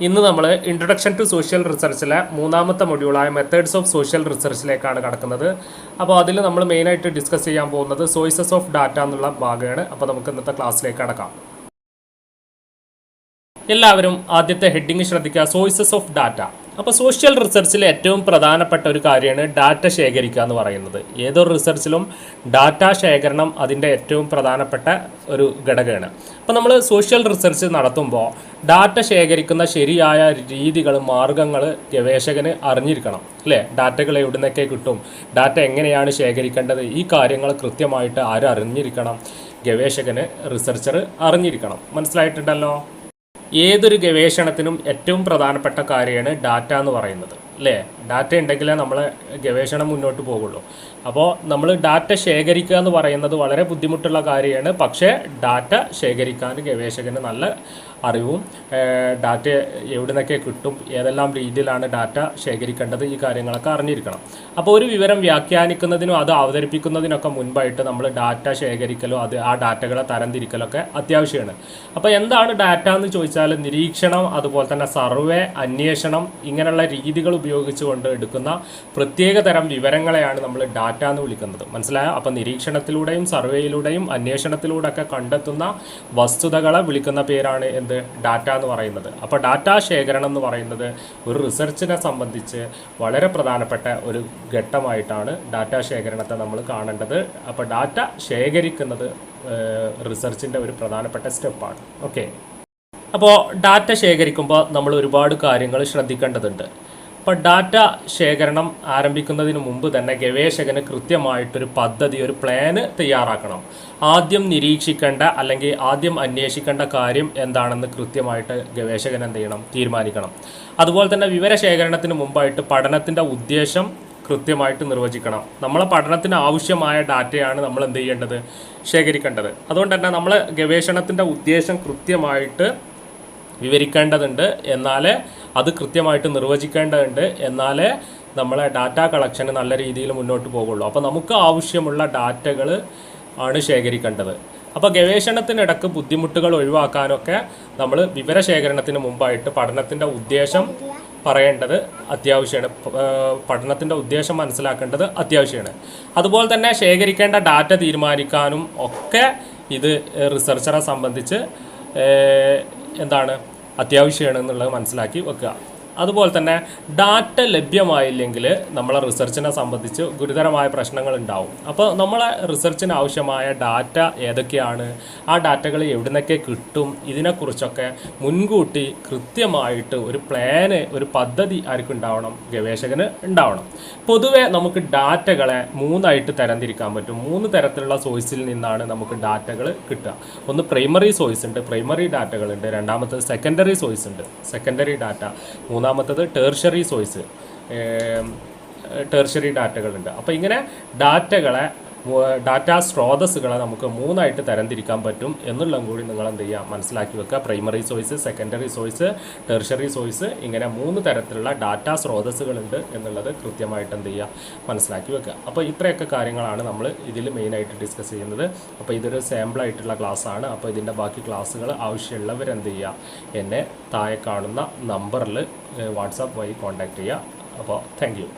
ഇന്ന് നമ്മൾ introduction to social റിസർച്ചിലെ മൂന്നാമത്തെ മൊഡ്യൂളായ മെത്തേഡ്സ് ഓഫ് സോഷ്യൽ റിസർച്ചിലേക്കാണ് കടക്കുന്നത്. അപ്പോൾ അതിൽ നമ്മൾ മെയിനായിട്ട് ഡിസ്കസ് ചെയ്യാൻ പോകുന്നത് സോഴ്സസ് ഓഫ് ഡാറ്റ എന്നുള്ള ഭാഗമാണ്. അപ്പോൾ നമുക്ക് ഇന്നത്തെ ക്ലാസ്സിലേക്ക് കടക്കാം. എല്ലാവരും ആദ്യത്തെ ഹെഡിങ് ശ്രദ്ധിക്കുക, സോഴ്സസ് ഓഫ് ഡാറ്റ. അപ്പോൾ സോഷ്യൽ റിസർച്ചിൽ ഏറ്റവും പ്രധാനപ്പെട്ട ഒരു കാര്യമാണ് ഡാറ്റ ശേഖരിക്കുക എന്ന് പറയുന്നത്. ഏതൊരു റിസർച്ചിലും ഡാറ്റ ശേഖരണം അതിൻ്റെ ഏറ്റവും പ്രധാനപ്പെട്ട ഒരു ഘടകമാണ്. അപ്പോൾ നമ്മൾ സോഷ്യൽ റിസർച്ച് നടത്തുമ്പോൾ ഡാറ്റ ശേഖരിക്കുന്ന ശരിയായ രീതികൾ, മാർഗങ്ങൾ ഗവേഷകന് അറിഞ്ഞിരിക്കണം, അല്ലേ? ഡാറ്റകൾ എവിടെ നിന്നൊക്കെ കിട്ടും, ഡാറ്റ എങ്ങനെയാണ് ശേഖരിക്കേണ്ടത്, ഈ കാര്യങ്ങൾ കൃത്യമായിട്ട് ആരും അറിഞ്ഞിരിക്കണം? ഗവേഷകന്, റിസർച്ചർ അറിഞ്ഞിരിക്കണം. മനസ്സിലായിട്ടുണ്ടല്ലോ? ഏതൊരു ഗവേഷണത്തിനും ഏറ്റവും പ്രധാനപ്പെട്ട കാര്യമാണ് ഡാറ്റ എന്ന് പറയുന്നത്, അല്ലേ? ഡാറ്റ ഉണ്ടെങ്കിലേ നമ്മൾ ഗവേഷണം മുന്നോട്ട് പോകുള്ളൂ. അപ്പോൾ നമ്മൾ ഡാറ്റ ശേഖരിക്കുക എന്ന് പറയുന്നത് വളരെ ബുദ്ധിമുട്ടുള്ള കാര്യമാണ്. പക്ഷേ ഡാറ്റ ശേഖരിക്കാൻ ഗവേഷകന് നല്ല അറിവും, ഡാറ്റ എവിടെ നിന്നൊക്കെ കിട്ടും, ഏതെല്ലാം രീതിയിലാണ് ഡാറ്റ ശേഖരിക്കേണ്ടത്, ഈ കാര്യങ്ങളൊക്കെ അറിഞ്ഞിരിക്കണം. അപ്പോൾ ഒരു വിവരം വ്യാഖ്യാനിക്കുന്നതിനും അത് അവതരിപ്പിക്കുന്നതിനൊക്കെ മുൻപായിട്ട് നമ്മൾ ഡാറ്റ ശേഖരിക്കലോ ആ ഡാറ്റകളെ തരംതിരിക്കലൊക്കെ അത്യാവശ്യമാണ്. അപ്പോൾ എന്താണ് ഡാറ്റ എന്ന് ചോദിച്ചാൽ നിരീക്ഷണം, അതുപോലെ തന്നെ സർവേ, അന്വേഷണം, ഇങ്ങനെയുള്ള രീതികൾ ഉപയോഗിച്ചുകൊണ്ട് എടുക്കുന്ന പ്രത്യേക തരം വിവരങ്ങളെയാണ് നമ്മൾ ഡാറ്റ എന്ന് വിളിക്കുന്നത്. മനസ്സിലായോ? അപ്പോൾ നിരീക്ഷണത്തിലൂടെയും സർവേയിലൂടെയും അന്വേഷണത്തിലൂടെയൊക്കെ കണ്ടെത്തുന്ന വസ്തുതകളെ വിളിക്കുന്ന പേരാണ് എന്ത്? ഡാറ്റ എന്ന് പറയുന്നത്. അപ്പോൾ ഡാറ്റ ശേഖരണം എന്ന് പറയുന്നത് ഒരു റിസർച്ചിനെ സംബന്ധിച്ച് വളരെ പ്രധാനപ്പെട്ട ഒരു ഘട്ടമായിട്ടാണ് ഡാറ്റ ശേഖരണത്തെ നമ്മൾ കാണേണ്ടത്. അപ്പോൾ ഡാറ്റ ശേഖരിക്കുന്നത് റിസർച്ചിൻ്റെ ഒരു പ്രധാനപ്പെട്ട സ്റ്റെപ്പാണ്. ഓക്കെ, അപ്പോൾ ഡാറ്റ ശേഖരിക്കുമ്പോൾ നമ്മൾ ഒരുപാട് കാര്യങ്ങൾ ശ്രദ്ധിക്കേണ്ടതുണ്ട്. അപ്പോൾ ഡാറ്റ ശേഖരണം ആരംഭിക്കുന്നതിന് മുമ്പ് തന്നെ ഗവേഷകന് കൃത്യമായിട്ടൊരു പദ്ധതി, ഒരു പ്ലാന് തയ്യാറാക്കണം. ആദ്യം നിരീക്ഷിക്കേണ്ട അല്ലെങ്കിൽ ആദ്യം അന്വേഷിക്കേണ്ട കാര്യം എന്താണെന്ന് കൃത്യമായിട്ട് ഗവേഷകൻ എന്ത് ചെയ്യണം? തീരുമാനിക്കണം. അതുപോലെ തന്നെ വിവരശേഖരണത്തിന് മുമ്പായിട്ട് പഠനത്തിൻ്റെ ഉദ്ദേശം കൃത്യമായിട്ട് നിർവചിക്കണം. നമ്മളെ പഠനത്തിന് ആവശ്യമായ ഡാറ്റയാണ് നമ്മൾ എന്ത് ചെയ്യേണ്ടത്? ശേഖരിക്കേണ്ടത്. അതുകൊണ്ട് തന്നെ നമ്മൾ ഗവേഷണത്തിൻ്റെ ഉദ്ദേശം കൃത്യമായിട്ട് വിവരിക്കേണ്ടതുണ്ട്, എന്നാലേ അത് കൃത്യമായിട്ട് നിർവചിക്കേണ്ടതുണ്ട്, എന്നാലേ നമ്മളെ ഡാറ്റ കളക്ഷന് നല്ല രീതിയിൽ മുന്നോട്ട് പോകുള്ളൂ. അപ്പോൾ നമുക്ക് ആവശ്യമുള്ള ഡാറ്റകൾ ആണ് ശേഖരിക്കേണ്ടത്. അപ്പോൾ ഗവേഷണത്തിനിടക്ക് ബുദ്ധിമുട്ടുകൾ ഒഴിവാക്കാനൊക്കെ നമ്മൾ വിവരശേഖരണത്തിന് മുമ്പായിട്ട് പഠനത്തിൻ്റെ ഉദ്ദേശം പറയേണ്ടത് അത്യാവശ്യമാണ്. പഠനത്തിൻ്റെ ഉദ്ദേശം മനസ്സിലാക്കേണ്ടത് അത്യാവശ്യമാണ്. അതുപോലെ തന്നെ ശേഖരിക്കേണ്ട ഡാറ്റ തീരുമാനിക്കാനും ഒക്കെ ഇത് റിസർച്ചറെ സംബന്ധിച്ച് എന്താണ് അത്യാവശ്യമാണ് എന്നുള്ളത് മനസ്സിലാക്കി വെക്കുക. അതുപോലെ തന്നെ ഡാറ്റ ലഭ്യമായില്ലെങ്കിൽ നമ്മളെ റിസർച്ചിനെ സംബന്ധിച്ച് ഗുരുതരമായ പ്രശ്നങ്ങൾ ഉണ്ടാവും. അപ്പോൾ നമ്മളെ റിസർച്ചിന് ആവശ്യമായ ഡാറ്റ ഏതൊക്കെയാണ്, ആ ഡാറ്റകൾ എവിടെ നിന്നൊക്കെ കിട്ടും, ഇതിനെക്കുറിച്ചൊക്കെ മുൻകൂട്ടി കൃത്യമായിട്ട് ഒരു പ്ലാന്, ഒരു പദ്ധതി ആർക്കും ഉണ്ടാവണം? ഗവേഷകന് ഉണ്ടാവണം. പൊതുവെ നമുക്ക് ഡാറ്റകളെ മൂന്നായിട്ട് തരംതിരിക്കാൻ പറ്റും. 3 തരത്തിലുള്ള സോഴ്സിൽ നിന്നാണ് നമുക്ക് ഡാറ്റകൾ കിട്ടുക. ഒന്ന് പ്രൈമറി സോഴ്സ് ഉണ്ട്, പ്രൈമറി ഡാറ്റകളുണ്ട്. രണ്ടാമത്തത് സെക്കൻഡറി സോഴ്സ് ഉണ്ട്, സെക്കൻഡറി ഡാറ്റ. മൂന്നാമത്തത് ടേർഷറി സോഴ്സ്, ടേർഷറി ഡാറ്റകളുണ്ട്. അപ്പോൾ ഇങ്ങനെ ഡാറ്റ സ്രോതസ്സുകളെ നമുക്ക് 3ആയിട്ട് തരംതിരിക്കാൻ പറ്റും എന്നുള്ളതും കൂടി നിങ്ങൾ എന്ത് ചെയ്യുക? മനസ്സിലാക്കി വെക്കുക. Primary source, secondary source, tertiary source, ഇങ്ങനെ 3 തരത്തിലുള്ള ഡാറ്റ സ്രോതസ്സുകളുണ്ട് എന്നുള്ളത് കൃത്യമായിട്ട് എന്ത് ചെയ്യുക? മനസ്സിലാക്കി വെക്കുക. അപ്പോൾ ഇത്രയൊക്കെ കാര്യങ്ങളാണ് നമ്മൾ ഇതിൽ മെയിനായിട്ട് ഡിസ്കസ് ചെയ്യുന്നത്. അപ്പോൾ ഇതൊരു സാമ്പിളായിട്ടുള്ള ക്ലാസ്സാണ്. അപ്പോൾ ഇതിൻ്റെ ബാക്കി ക്ലാസ്സുകൾ ആവശ്യമുള്ളവർ എന്ത് ചെയ്യുക? എന്നെ താഴെ കാണുന്ന നമ്പറിൽ വാട്സാപ്പ് വഴി കോൺടാക്റ്റ് ചെയ്യുക. അപ്പോൾ താങ്ക് യു.